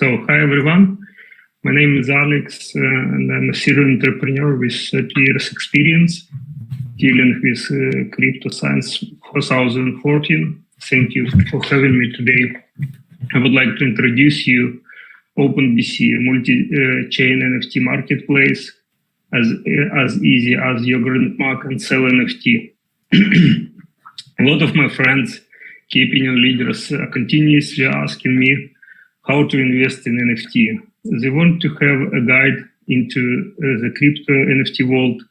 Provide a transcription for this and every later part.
Hi everyone. My name is Alex, and I'm a serial entrepreneur with 30 years experience dealing with crypto since 2014. Thank you for having me today. I would like to introduce you OpenBiSea, a multi-chain NFT marketplace, as easy as your grandma can sell NFT. A lot of my friends, key opinion leaders, are continuously asking me how to invest in NFT. They want to have a guide into the crypto NFT world,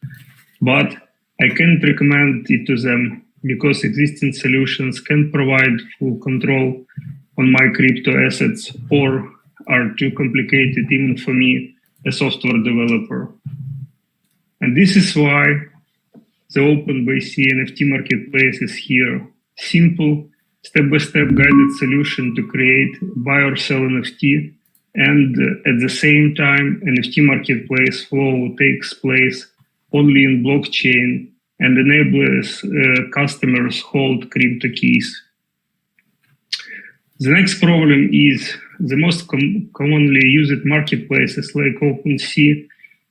but I can't recommend it to them because existing solutions can provide full control on my crypto assets or are too complicated even for me, a software developer. And this is why the OpenBiSea NFT marketplace is here. Simple, step-by-step guided solution to create, buy or sell NFT, and at the same time, NFT marketplace flow takes place only in blockchain and enables customers hold crypto keys. The next problem is the most commonly used marketplaces like OpenSea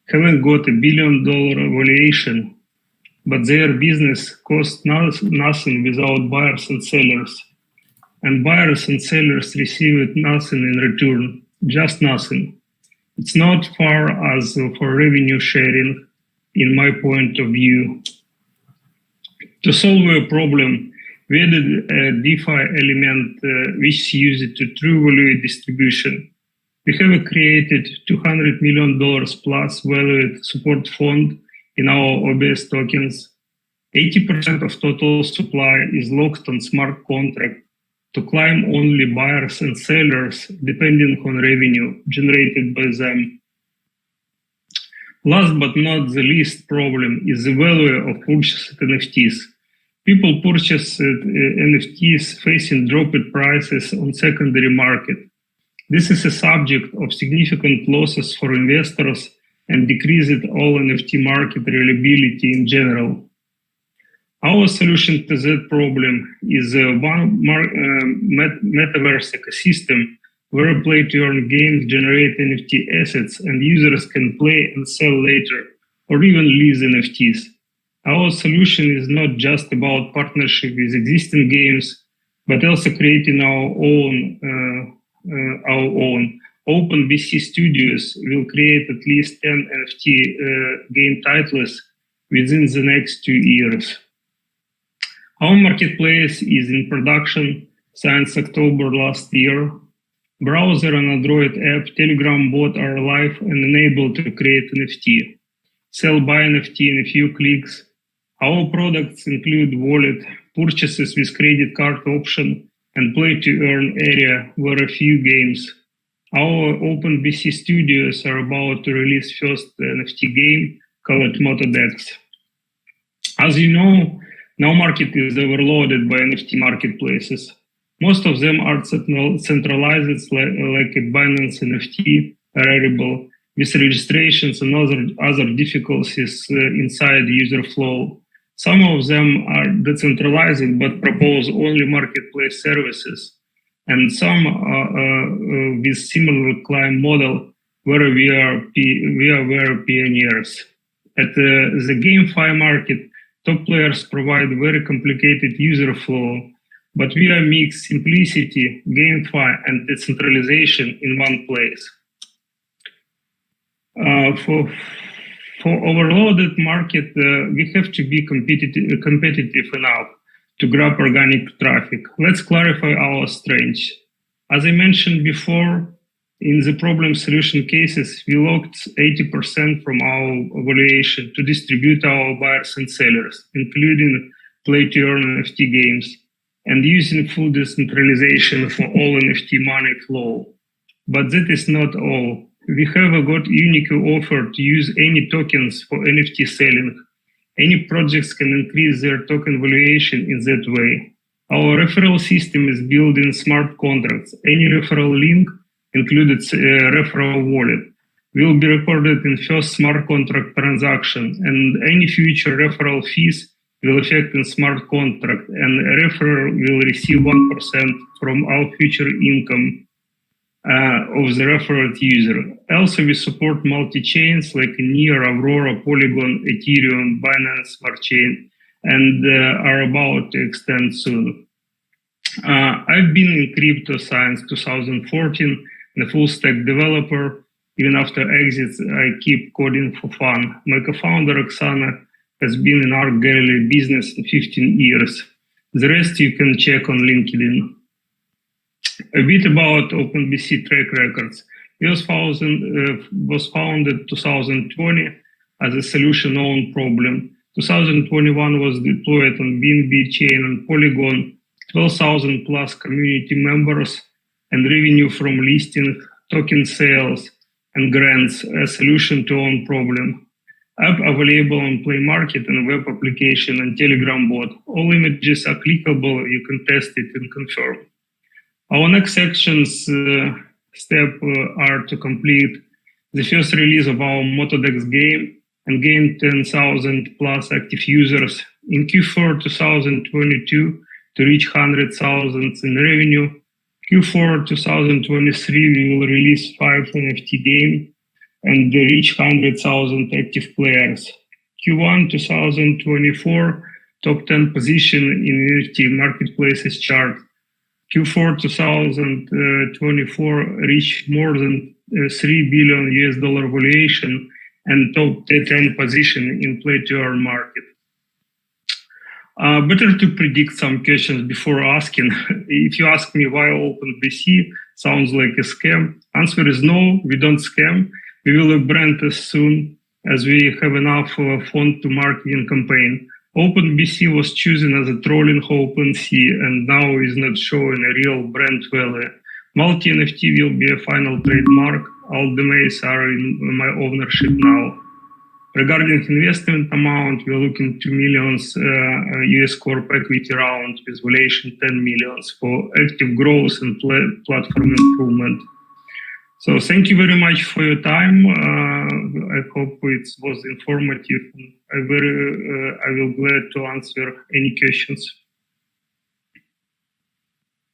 haven't got $1 billion valuation, but their business costs nothing without buyers and sellers. And buyers and sellers receive nothing in return, just nothing. It's not far as for revenue sharing, in my point of view. To solve a problem, we added a DeFi element which is used to true value distribution. We have created $200 million plus valued support fund in our OBS tokens. 80% of total supply is locked on smart contract to claim only buyers and sellers depending on revenue generated by them. Last but not the least problem is the value of purchased NFTs. People purchase NFTs facing dropped prices on secondary market. This is a subject of significant losses for investors and decreased all NFT market reliability in general. Our solution to that problem is a metaverse ecosystem where play-to-earn games generate NFT assets and users can play and sell later or even lease NFTs. Our solution is not just about partnership with existing games, but also creating our own. OpenBiSea Studios will create at least 10 NFT game titles within the next 2 years. Our marketplace is in production since October last year. Browser and Android app, Telegram bot are live and enabled to create NFT. Sell, buy NFT in a few clicks. Our products include wallet, purchases with credit card option, and play-to-earn area where a few games. Our OpenBiSea Studios are about to release first NFT game called Moledao. As you know, now market is overloaded by NFT marketplaces. Most of them are centralized like a Binance NFT, Rarible, with registrations and other difficulties inside user flow. Some of them are decentralized but propose only marketplace services, and some with similar client model where we are pioneers. At the GameFi market, top players provide very complicated user flow, but we mix simplicity, GameFi, and decentralization in one place. For overloaded market, we have to be competitive enough to grab organic traffic. Let's clarify our strengths. As I mentioned before, in the problem solution cases, we locked 80% from our valuation to distribute our buyers and sellers, including play-to-earn NFT games, and using full decentralization for all NFT money flow. But that is not all. We have got unique offer to use any tokens for NFT selling. Any projects can increase their token valuation in that way. Our referral system is built in smart contracts. Any referral link included referral wallet will be recorded in first smart contract transaction, and any future referral fees will affect in smart contract, and a referrer will receive 1% from our future income of the referred user. Also, we support multi-chains like Near, Aurora, Polygon, Ethereum, Binance Smart Chain, and are about to extend soon. I've been in crypto since 2014, and a full-stack developer. Even after exits, I keep coding for fun. My co-founder, Oksana, has been in art gallery business for 15 years. The rest you can check on LinkedIn. A bit about OpenBiSea track records. It was founded 2020 as a solution-owned problem. 2021 was deployed on BNB chain and Polygon, 12,000 plus community members, and revenue from listing, token sales, and grants, a solution to own problem. App available on Play Market and web application and Telegram bot. All images are clickable, you can test it and confirm. Our next sections are to complete the first release of our MotoDex game and gain 10,000 plus active users. In Q4 2022 to reach 100,000 in revenue. Q4 2023 we will release 5 NFT game and reach 100,000 active players. Q1 2024 top 10 position in NFT marketplaces chart. Q4 2024 reached more than $3 billion US valuation and top 10 position in play-to-earn market. Better to predict some questions before asking. If you ask me why OpenBiSea sounds like a scam, answer is no, we don't scam. We will rebrand as soon as we have enough fund to marketing campaign. OpenBiSea was chosen as a trolling OpenSea and now is not showing a real brand value. Multi-NFT will be a final trademark. All domains are in my ownership now. Regarding investment amount, we are looking $2 million US Corp equity round with valuation $10 million for active growth and platform improvement. So thank you very much for your time. I hope it was informative. I will glad to answer any questions.